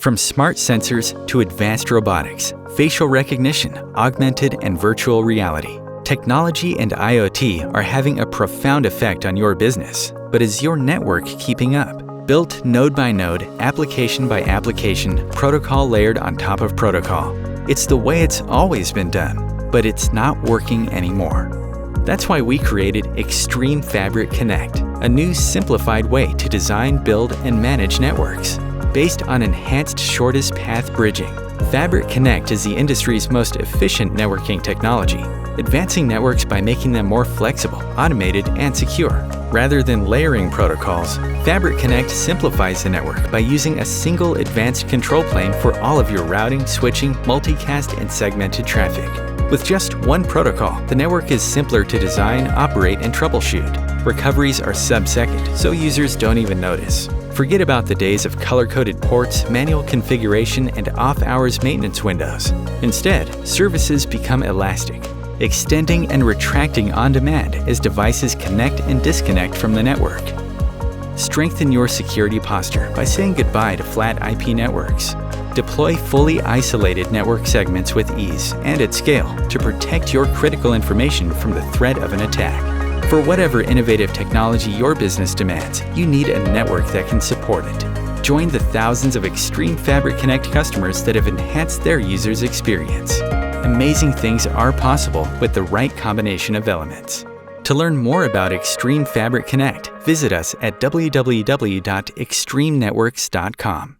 From smart sensors to advanced robotics, facial recognition, augmented and virtual reality, technology and IoT are having a profound effect on your business. But is your network keeping up? Built node by node, application by application, protocol layered on top of protocol. It's the way it's always been done, but it's not working anymore. That's why we created Extreme Fabric Connect, a new simplified way to design, build, and manage networks. Based on enhanced shortest path bridging, Fabric Connect is the industry's most efficient networking technology, advancing networks by making them more flexible, automated, and secure. Rather than layering protocols, Fabric Connect simplifies the network by using a single advanced control plane for all of your routing, switching, multicast, and segmented traffic. With just one protocol, the network is simpler to design, operate, and troubleshoot. Recoveries are sub-second, so users don't even notice. Forget about the days of color-coded ports, manual configuration, and off-hours maintenance windows. Instead, services become elastic, extending and retracting on demand as devices connect and disconnect from the network. Strengthen your security posture by saying goodbye to flat IP networks. Deploy fully isolated network segments with ease and at scale to protect your critical information from the threat of an attack. For whatever innovative technology your business demands, you need a network that can support it. Join the thousands of Extreme Fabric Connect customers that have enhanced their users' experience. Amazing things are possible with the right combination of elements. To learn more about Extreme Fabric Connect, visit us at www.extremenetworks.com.